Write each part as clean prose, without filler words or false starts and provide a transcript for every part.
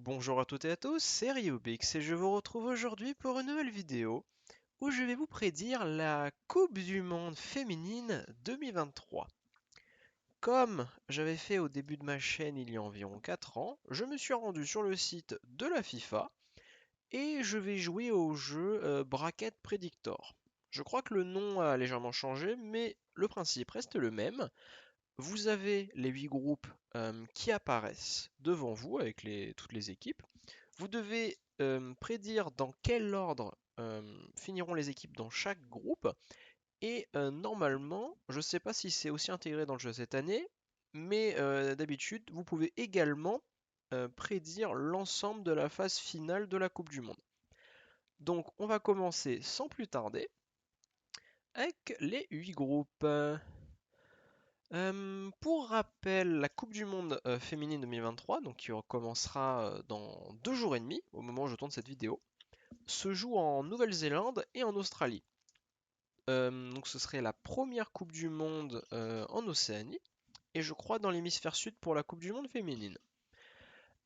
Bonjour à toutes et à tous, c'est Ryubix et je vous retrouve aujourd'hui pour une nouvelle vidéo où je vais vous prédire la Coupe du Monde féminine 2023. Comme j'avais fait au début de ma chaîne il y a environ 4 ans, je me suis rendu sur le site de la FIFA et je vais jouer au jeu Bracket Predictor. Je crois que le nom a légèrement changé, mais le principe reste le même. Vous avez les 8 groupes qui apparaissent devant vous avec toutes les équipes. Vous devez prédire dans quel ordre finiront les équipes dans chaque groupe. Et normalement, je ne sais pas si c'est aussi intégré dans le jeu cette année, mais d'habitude, vous pouvez également prédire l'ensemble de la phase finale de la Coupe du Monde. Donc on va commencer sans plus tarder avec les 8 groupes. Pour rappel, la Coupe du Monde féminine 2023, donc qui recommencera dans 2 jours et demi, au moment où je tourne cette vidéo, se joue en Nouvelle-Zélande et en Australie. Donc ce serait la première Coupe du Monde en Océanie, et je crois dans l'hémisphère sud pour la Coupe du Monde féminine.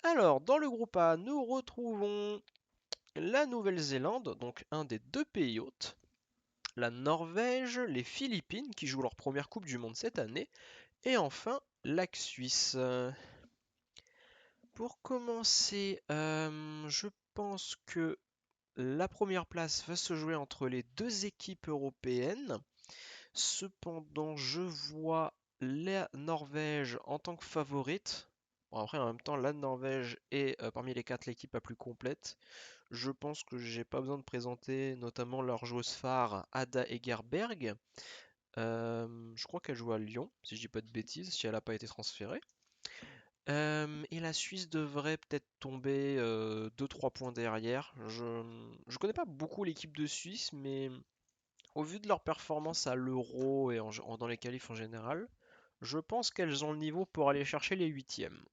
Alors, dans le groupe A, nous retrouvons la Nouvelle-Zélande, donc un des deux pays hôtes, la Norvège, les Philippines, qui jouent leur première Coupe du Monde cette année, et enfin la Suisse. Pour commencer, je pense que la première place va se jouer entre les deux équipes européennes. Cependant, je vois la Norvège en tant que favorite. Bon, après, en même temps, la Norvège est parmi les quatre l'équipe la plus complète. Je pense que j'ai pas besoin de présenter notamment leur joueuse phare Ada Egerberg. Je crois qu'elle joue à Lyon, si je dis pas de bêtises, si elle n'a pas été transférée. Et la Suisse devrait peut-être tomber 2-3 points derrière. Je connais pas beaucoup l'équipe de Suisse, mais au vu de leur performance à l'Euro et dans les qualifs en général, je pense qu'elles ont le niveau pour aller chercher les huitièmes.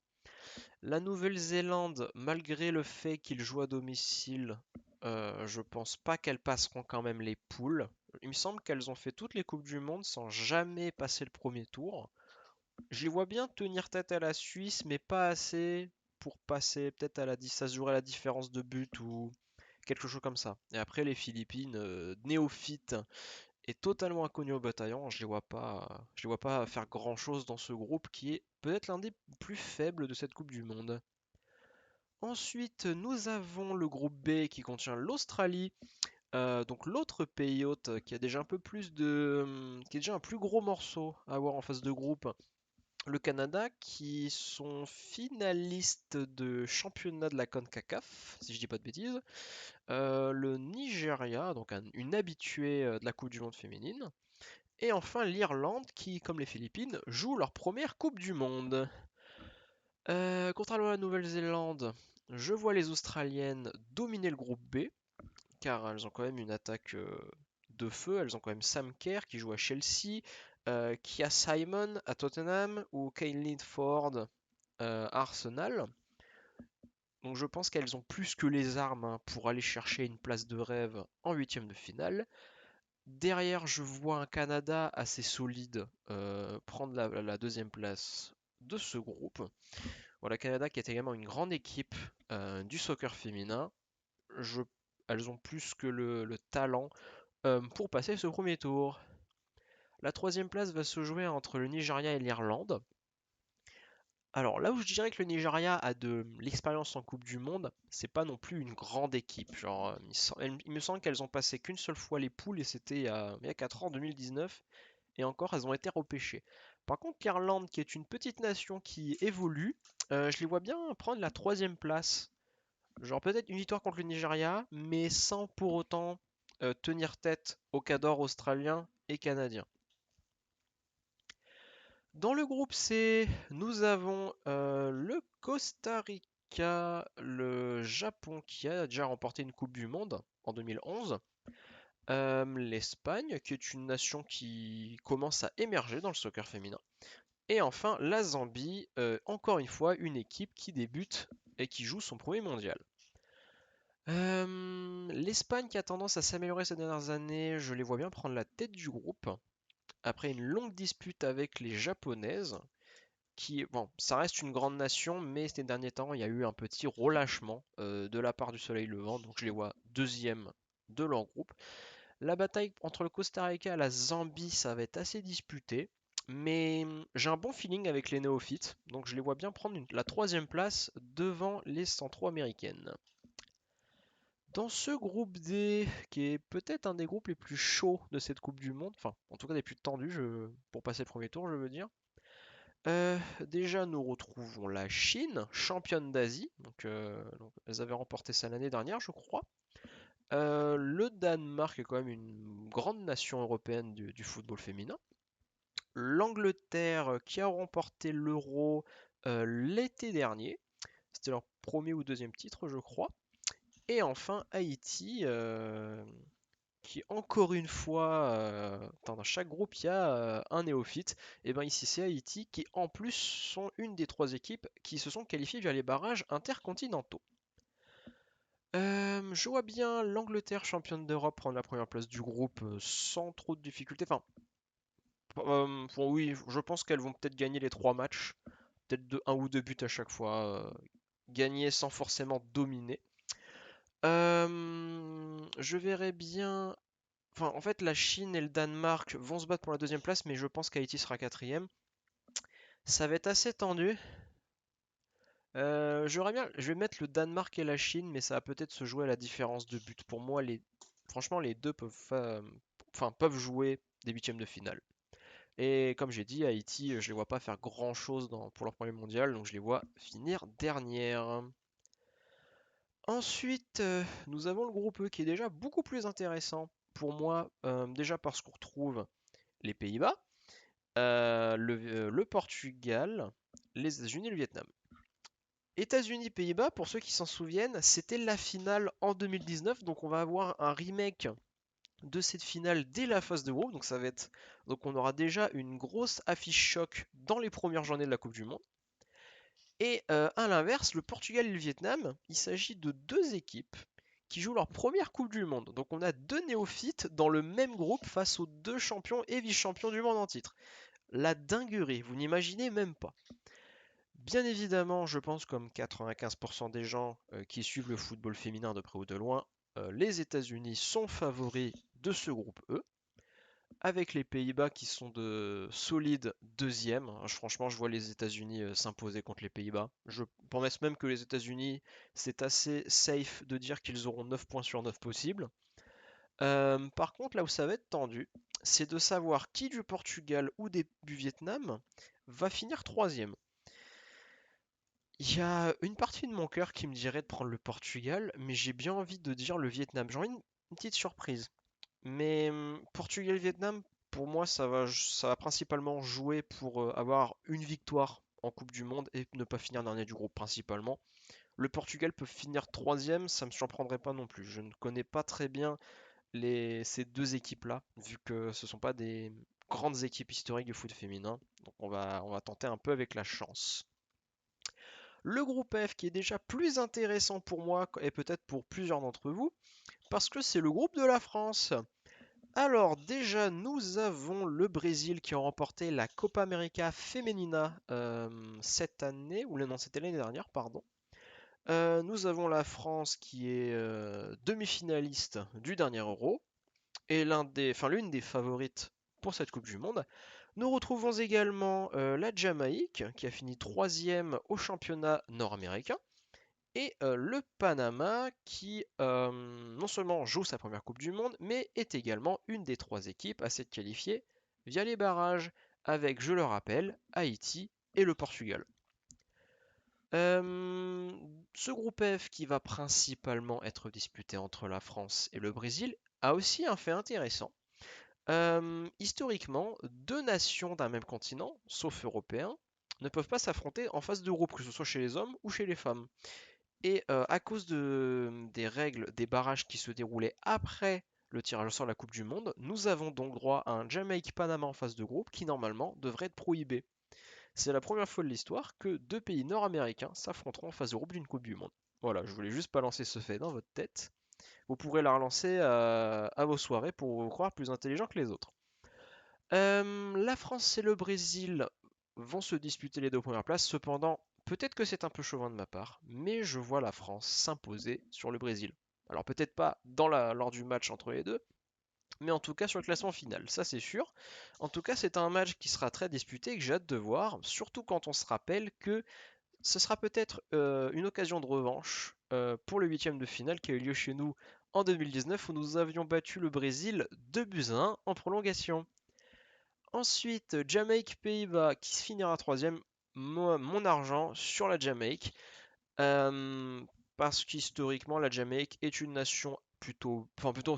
La Nouvelle-Zélande, malgré le fait qu'ils jouent à domicile, je pense pas qu'elles passeront quand même les poules. Il me semble qu'elles ont fait toutes les Coupes du Monde sans jamais passer le premier tour. J'y vois bien tenir tête à la Suisse, mais pas assez pour passer peut-être à ça se jouerait à la différence de but ou quelque chose comme ça. Et après les Philippines, néophytes et totalement inconnus au bataillon, je les vois pas faire grand-chose dans ce groupe qui est peut-être l'un des plus faibles de cette Coupe du Monde. Ensuite, nous avons le groupe B qui contient l'Australie, donc l'autre pays hôte qui a déjà un peu plus qui est déjà un plus gros morceau à avoir en face de groupe. Le Canada qui sont finalistes de championnat de la CONCACAF, si je dis pas de bêtises. Le Nigeria, donc une habituée de la Coupe du Monde féminine. Et enfin l'Irlande qui, comme les Philippines, joue leur première Coupe du Monde. Contrairement à la Nouvelle-Zélande, je vois les Australiennes dominer le groupe B, car elles ont quand même une attaque de feu. Elles ont quand même Sam Kerr qui joue à Chelsea, Kia Simon à Tottenham ou Kaylin Ford à Arsenal. Donc je pense qu'elles ont plus que les armes pour aller chercher une place de rêve en huitième de finale. Derrière, je vois un Canada assez solide prendre la deuxième place de ce groupe. Voilà, Canada qui est également une grande équipe du soccer féminin. Je- Elles ont plus que le talent pour passer ce premier tour. La troisième place va se jouer entre le Nigeria et l'Irlande. Alors là où je dirais que le Nigeria a de l'expérience en Coupe du Monde, c'est pas non plus une grande équipe. Genre, il me semble qu'elles ont passé qu'une seule fois les poules et c'était il y a 4 ans, en 2019. Et encore, elles ont été repêchées. Par contre, l'Irlande, qui est une petite nation qui évolue, je les vois bien prendre la troisième place. Genre peut-être une victoire contre le Nigeria, mais sans pour autant tenir tête aux cadors australiens et canadiens. Dans le groupe C, nous avons le Costa Rica, le Japon qui a déjà remporté une Coupe du Monde en 2011, l'Espagne qui est une nation qui commence à émerger dans le soccer féminin, et enfin la Zambie, encore une fois une équipe qui débute et qui joue son premier mondial. L'Espagne qui a tendance à s'améliorer ces dernières années, je les vois bien prendre la tête du groupe après une longue dispute avec les Japonaises. bon, ça reste une grande nation, mais ces derniers temps, il y a eu un petit relâchement de la part du Soleil Levant, donc je les vois deuxième de leur groupe. La bataille entre le Costa Rica et la Zambie, ça va être assez disputé, mais j'ai un bon feeling avec les néophytes, donc je les vois bien prendre la troisième place devant les centro-américaines. Dans ce groupe D, qui est peut-être un des groupes les plus chauds de cette Coupe du Monde, enfin en tout cas des plus tendus pour passer le premier tour, je veux dire. Déjà, nous retrouvons la Chine, championne d'Asie. Donc, elles avaient remporté ça l'année dernière, je crois. Le Danemark est quand même une grande nation européenne du football féminin. L'Angleterre qui a remporté l'Euro l'été dernier. C'était leur premier ou deuxième titre, je crois. Et enfin, Haïti, qui encore une fois, dans chaque groupe il y a un néophyte, et bien ici c'est Haïti qui en plus sont une des trois équipes qui se sont qualifiées via les barrages intercontinentaux. Je vois bien l'Angleterre championne d'Europe prendre la première place du groupe sans trop de difficultés. Enfin, bon, oui, je pense qu'elles vont peut-être gagner les trois matchs, peut-être de un ou deux buts à chaque fois, gagner sans forcément dominer. Je verrais bien. Enfin, en fait, la Chine et le Danemark vont se battre pour la deuxième place, mais je pense qu'Haïti sera quatrième. Ça va être assez tendu. J'aurais bien, je vais mettre le Danemark et la Chine, mais ça va peut-être se jouer à la différence de but. Pour moi, franchement, les deux peuvent jouer des huitièmes de finale. Et comme j'ai dit, Haïti, je les vois pas faire grand-chose pour leur premier mondial, donc je les vois finir dernière. Ensuite, nous avons le groupe E qui est déjà beaucoup plus intéressant pour moi, déjà parce qu'on retrouve les Pays-Bas, le Portugal, les États-Unis et le Vietnam. États-Unis, Pays-Bas, pour ceux qui s'en souviennent, c'était la finale en 2019, donc on va avoir un remake de cette finale dès la phase de groupe, donc on aura déjà une grosse affiche choc dans les premières journées de la Coupe du Monde. Et à l'inverse, le Portugal et le Vietnam, il s'agit de deux équipes qui jouent leur première Coupe du Monde. Donc on a deux néophytes dans le même groupe face aux deux champions et vice-champions du monde en titre. La dinguerie, vous n'imaginez même pas. Bien évidemment, je pense comme 95% des gens qui suivent le football féminin de près ou de loin, les États-Unis sont favoris de ce groupe E, avec les Pays-Bas qui sont de solides deuxièmes. Franchement, je vois les États-Unis s'imposer contre les Pays-Bas. Je pense même que les États-Unis, c'est assez safe de dire qu'ils auront 9 points sur 9 possibles. Par contre, là où ça va être tendu, c'est de savoir qui du Portugal ou du Vietnam va finir troisième. Il y a une partie de mon cœur qui me dirait de prendre le Portugal, mais j'ai bien envie de dire le Vietnam. J'ai envie une petite surprise. Mais Portugal-Vietnam, pour moi, ça va principalement jouer pour avoir une victoire en Coupe du Monde et ne pas finir dernier du groupe principalement. Le Portugal peut finir troisième, ça me surprendrait pas non plus. Je ne connais pas très bien ces deux équipes-là, vu que ce ne sont pas des grandes équipes historiques du foot féminin. Donc on va tenter un peu avec la chance. Le groupe F qui est déjà plus intéressant pour moi et peut-être pour plusieurs d'entre vous, parce que c'est le groupe de la France. Alors déjà, nous avons le Brésil qui a remporté la Copa América Femenina cette année, ou non, c'était l'année dernière, pardon. Nous avons la France qui est demi-finaliste du dernier Euro et l'une des favorites pour cette Coupe du Monde. Nous retrouvons également la Jamaïque qui a fini troisième au championnat nord-américain et le Panama qui non seulement joue sa première Coupe du Monde, mais est également une des trois équipes à s'être qualifiées via les barrages, avec, je le rappelle, Haïti et le Portugal. Euh, Ce groupe F qui va principalement être disputé entre la France et le Brésil a aussi un fait intéressant. Historiquement, deux nations d'un même continent, sauf européens, ne peuvent pas s'affronter en phase de groupe, que ce soit chez les hommes ou chez les femmes. Et à cause des règles des barrages qui se déroulaient après le tirage au sort de la Coupe du Monde, nous avons donc droit à un Jamaïque-Panama en phase de groupe qui normalement devrait être prohibé. C'est la première fois de l'histoire que deux pays nord-américains s'affronteront en phase de groupe d'une Coupe du Monde. Voilà, je voulais juste balancer ce fait dans votre tête. Vous pourrez la relancer à vos soirées pour vous croire plus intelligent que les autres. La France et le Brésil vont se disputer les deux premières places. Cependant, peut-être que c'est un peu chauvin de ma part, mais je vois la France s'imposer sur le Brésil. Alors peut-être pas lors du match entre les deux, mais en tout cas sur le classement final, ça c'est sûr. En tout cas, c'est un match qui sera très disputé et que j'ai hâte de voir, surtout quand on se rappelle que ce sera peut-être une occasion de revanche pour le huitième de finale qui a eu lieu chez nous en 2019 où nous avions battu le Brésil 2 buts à 1 en prolongation. Ensuite, Jamaïque-Pays-Bas qui se finira troisième. Mon argent sur la Jamaïque. euh, Parce qu'historiquement, la Jamaïque est une nation plutôt,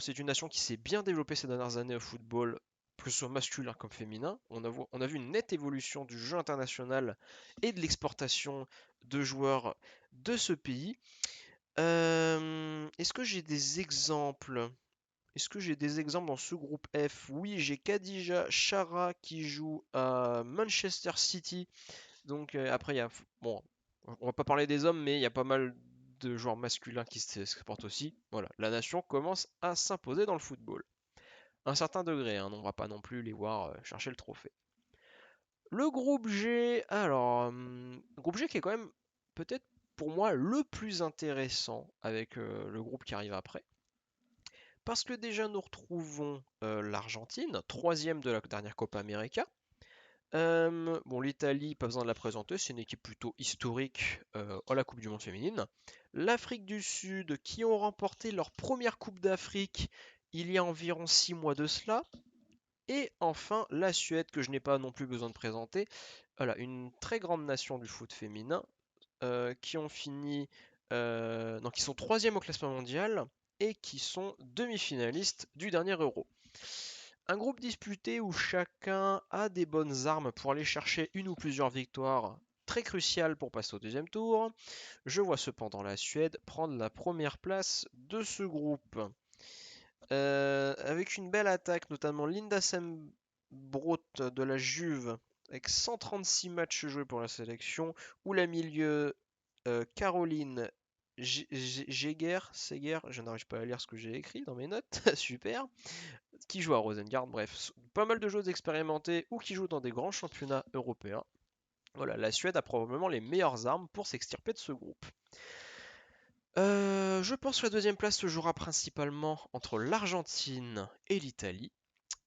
c'est une nation qui s'est bien développée ces dernières années au football, que ce soit masculin comme féminin. On a vu une nette évolution du jeu international et de l'exportation de joueurs de ce pays. Est-ce que j'ai des exemples? Est-ce que j'ai des exemples dans ce groupe F? Oui, j'ai Khadija Chara qui joue à Manchester City. Donc après, bon, on va pas parler des hommes, mais il y a pas mal de joueurs masculins qui s'exportent aussi. Voilà, la nation commence à s'imposer dans le football. À un certain degré, hein, on va pas non plus les voir chercher le trophée. Le groupe G, alors, groupe G qui est quand même peut-être pour moi le plus intéressant avec le groupe qui arrive après. Parce que déjà nous retrouvons l'Argentine, troisième de la dernière Copa América. Bon, l'Italie, pas besoin de la présenter, c'est une équipe plutôt historique à la Coupe du Monde féminine. L'Afrique du Sud, qui ont remporté leur première Coupe d'Afrique il y a environ 6 mois de cela. Et enfin, la Suède, que je n'ai pas non plus besoin de présenter. Voilà, une très grande nation du foot féminin, qui ont fini, donc qui sont troisième au classement mondial et qui sont demi-finalistes du dernier Euro. Un groupe disputé où chacun a des bonnes armes pour aller chercher une ou plusieurs victoires très cruciales pour passer au deuxième tour. Je vois cependant la Suède prendre la première place de ce groupe. Avec une belle attaque, notamment Linda Sembrot de la Juve, avec 136 matchs joués pour la sélection, ou la milieu Caroline Seger, je n'arrive pas à lire ce que j'ai écrit dans mes notes, super, qui joue à Rosengard, bref, pas mal de joueurs expérimentés ou qui jouent dans des grands championnats européens. Voilà, la Suède a probablement les meilleures armes pour s'extirper de ce groupe. Je pense que la deuxième place se jouera principalement entre l'Argentine et l'Italie.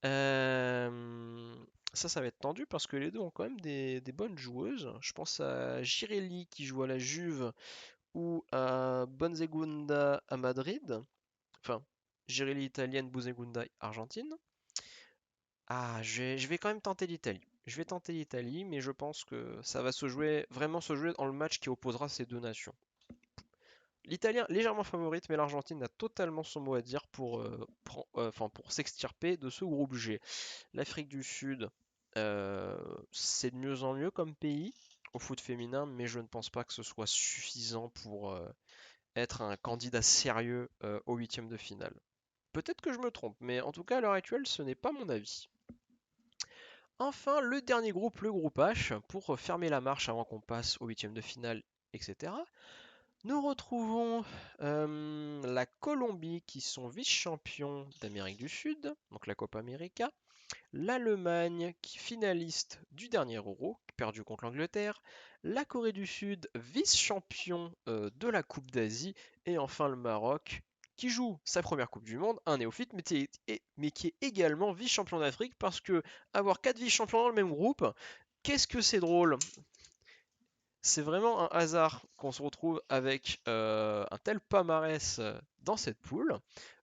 Euh, ça va être tendu parce que les deux ont quand même des bonnes joueuses. Je pense à Girelli qui joue à la Juve ou à Bonzegunda à Madrid. Enfin, Girelli italienne, Bonzegunda argentine. Ah, je vais quand même tenter l'Italie. Je vais tenter l'Italie, mais je pense que ça va vraiment se jouer dans le match qui opposera ces deux nations. L'Italien légèrement favorite, mais l'Argentine a totalement son mot à dire pour s'extirper de ce groupe G. L'Afrique du Sud, c'est de mieux en mieux comme pays au foot féminin, mais je ne pense pas que ce soit suffisant pour être un candidat sérieux au huitième de finale. Peut-être que je me trompe, mais en tout cas à l'heure actuelle, ce n'est pas mon avis. Enfin, le dernier groupe, le groupe H, pour fermer la marche avant qu'on passe au huitième de finale, etc. Nous retrouvons la Colombie qui sont vice-champions d'Amérique du Sud, donc la Copa América. L'Allemagne qui finaliste du dernier Euro, perdu contre l'Angleterre. La Corée du Sud, vice-champion de la Coupe d'Asie. Et enfin le Maroc qui joue sa première Coupe du Monde, un néophyte, mais qui est également vice-champion d'Afrique parce que avoir 4 vice-champions dans le même groupe, qu'est-ce que c'est drôle! C'est vraiment un hasard qu'on se retrouve avec un tel palmarès dans cette poule.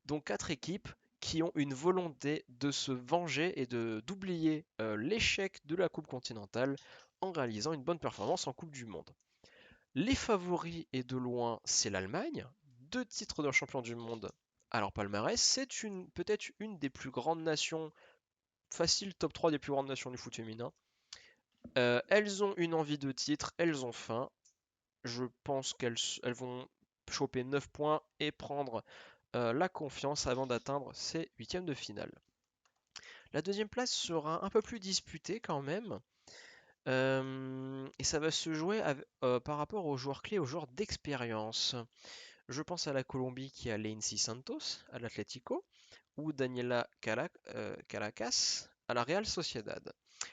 Donc 4 équipes qui ont une volonté de se venger et d'oublier l'échec de la Coupe continentale en réalisant une bonne performance en Coupe du Monde. Les favoris et de loin, c'est l'Allemagne, 2 titres de champion du monde à leur palmarès. C'est peut-être une des plus grandes nations, facile top 3 des plus grandes nations du foot féminin. Elles ont une envie de titre, elles ont faim. Je pense qu'elles vont choper 9 points et prendre la confiance avant d'atteindre ces huitièmes de finale. La deuxième place sera un peu plus disputée quand même. Et ça va se jouer par rapport aux joueurs clés, aux joueurs d'expérience. Je pense à la Colombie qui a Lacey Santos à l'Atlético ou Daniela Caracas à la Real Sociedad.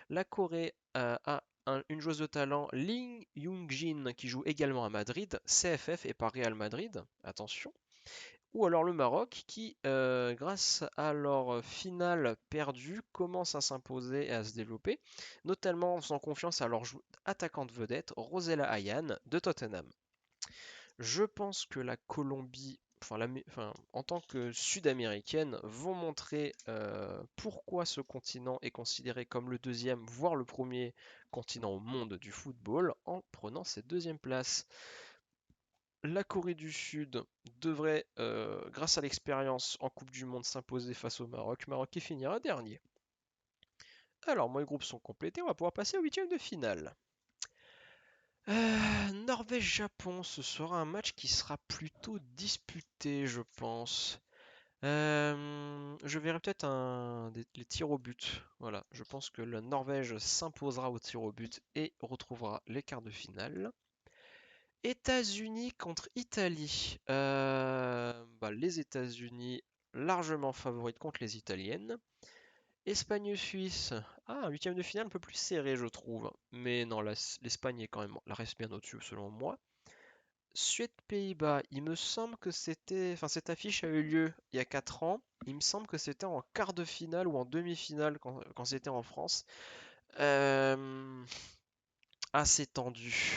La Corée a une joueuse de talent, Lee Young-jin, qui joue également à Madrid, CFF et pas Real Madrid, attention. Ou alors le Maroc qui, grâce à leur finale perdue, commence à s'imposer et à se développer, notamment en faisant confiance à leur attaquante vedette, Rosella Ayane de Tottenham. Je pense que la Colombie, enfin, en tant que sud-américaine, vont montrer pourquoi ce continent est considéré comme le deuxième, voire le premier continent au monde du football, en prenant cette deuxième place. La Corée du Sud devrait, grâce à l'expérience en Coupe du Monde, s'imposer face au Maroc. Maroc qui finira dernier. Alors, mes groupes sont complétés, on va pouvoir passer au huitième de finale. Norvège-Japon, ce sera un match qui sera plutôt disputé, je pense. Je verrai peut-être les tirs au but. Voilà, je pense que la Norvège s'imposera au tir au but et retrouvera les quarts de finale. États-Unis contre Italie. Les États-Unis largement favorites contre les Italiennes. Espagne-Suisse. Ah, un huitième de finale un peu plus serré, je trouve. Mais non, l'Espagne est quand même la reste bien au-dessus, selon moi. Suède-Pays-Bas. Il me semble que c'était. Enfin, cette affiche a eu lieu il y a 4 ans. Il me semble que c'était en quart de finale ou en demi-finale quand c'était en France. Euh... Ah, c'est tendu.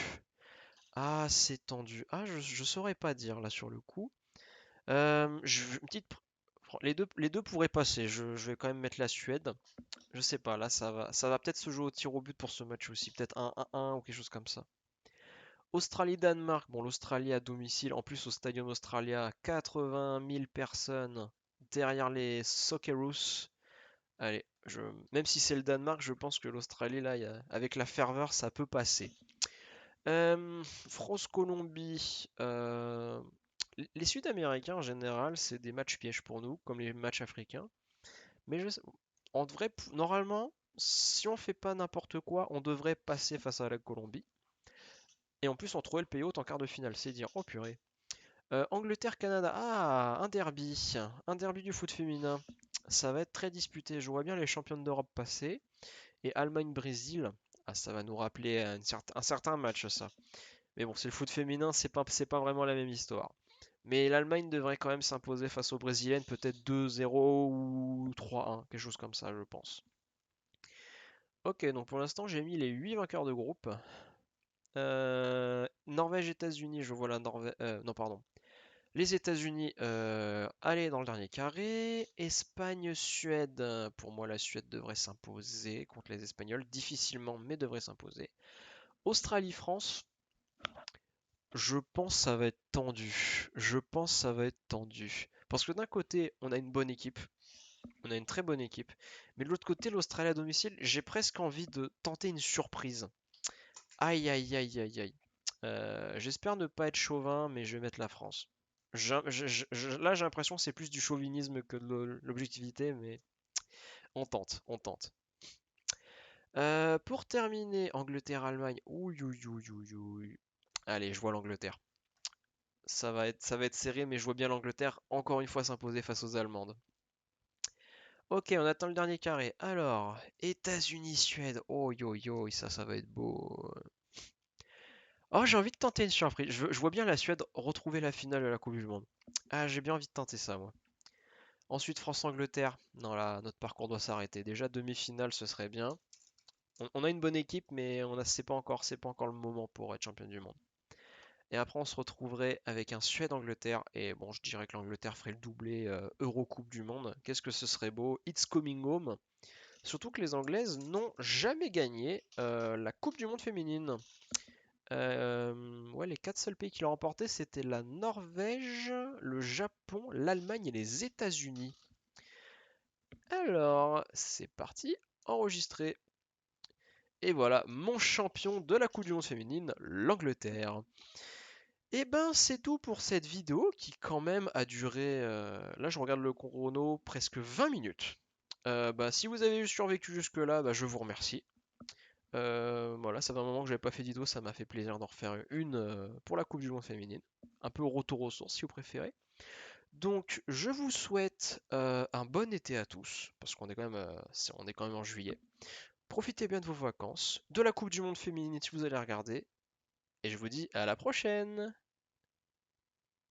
Ah, c'est tendu. Ah, je saurais pas dire là sur le coup. Une petite. Les deux pourraient passer. Je vais quand même mettre la Suède. Je sais pas, là ça va peut-être se jouer au tir au but pour ce match aussi. Peut-être un 1-1 ou quelque chose comme ça. Australie-Danemark. Bon, l'Australie à domicile. En plus, au Stadium Australia, 80 000 personnes derrière les Socceroos. Allez, même si c'est le Danemark, je pense que l'Australie, là, avec la ferveur, ça peut passer. France-Colombie. Les Sud-Américains en général, c'est des matchs pièges pour nous, comme les matchs africains. Mais on devrait, normalement, si on fait pas n'importe quoi, on devrait passer face à la Colombie. Et en plus, on trouvait le pays en quart de finale, c'est dire. Oh purée. Angleterre-Canada. Ah, un derby. Un derby du foot féminin. Ça va être très disputé. Je vois bien les championnes d'Europe passer. Et Allemagne-Brésil. Ah, ça va nous rappeler un certain match, ça. Mais bon, c'est le foot féminin, c'est pas vraiment la même histoire. Mais l'Allemagne devrait quand même s'imposer face aux Brésiliennes, peut-être 2-0 ou 3-1, quelque chose comme ça, je pense. Ok, donc pour l'instant, j'ai mis les 8 vainqueurs de groupe. Norvège-États-Unis, je vois la Norvège. Non, pardon. Les États-Unis, aller dans le dernier carré. Espagne-Suède, pour moi, la Suède devrait s'imposer contre les Espagnols, difficilement, mais devrait s'imposer. Australie-France, je pense que ça va être tendu. Je pense que ça va être tendu. Parce que d'un côté, on a une bonne équipe. On a une très bonne équipe. Mais de l'autre côté, l'Australie à domicile, j'ai presque envie de tenter une surprise. Aïe, aïe, aïe, aïe, aïe. J'espère ne pas être chauvin, mais je vais mettre la France. Là, j'ai l'impression que c'est plus du chauvinisme que de l'objectivité, mais on tente, on tente. Pour terminer, Angleterre-Allemagne. Ouh, ouh, ouh, ouh, ouh. Allez, je vois l'Angleterre. Ça va être serré, mais je vois bien l'Angleterre encore une fois s'imposer face aux Allemandes. Ok, on attend le dernier carré. Alors, États-Unis-Suède. Oh yo yo, ça va être beau. Oh, j'ai envie de tenter une surprise. Je vois bien la Suède retrouver la finale de la Coupe du Monde. Ah, j'ai bien envie de tenter ça, moi. Ensuite, France-Angleterre. Non, là, notre parcours doit s'arrêter. Déjà, demi-finale, ce serait bien. On a une bonne équipe, mais c'est pas encore le moment pour être champion du monde. Et après, on se retrouverait avec un Suède-Angleterre. Et bon, je dirais que l'Angleterre ferait le doublé Euro-Coupe du Monde. Qu'est-ce que ce serait beau. It's coming home. Surtout que les Anglaises n'ont jamais gagné la Coupe du Monde féminine. Ouais, les 4 seuls pays qui l'ont remporté, c'était la Norvège, le Japon, l'Allemagne et les États-Unis. Alors, c'est parti, enregistré. Et voilà, mon champion de la Coupe du Monde féminine, l'Angleterre. Et ben, c'est tout pour cette vidéo qui quand même a duré, là je regarde le chrono, presque 20 minutes. Si vous avez survécu jusque-là, je vous remercie. Voilà, ça fait un moment que j'avais pas fait d'idée, ça m'a fait plaisir d'en refaire une pour la Coupe du Monde féminine. Un peu au retour aux sources si vous préférez. Donc je vous souhaite un bon été à tous, parce qu'on est quand même, on est quand même en juillet. Profitez bien de vos vacances, de la Coupe du Monde féminine si vous allez regarder, et je vous dis à la prochaine!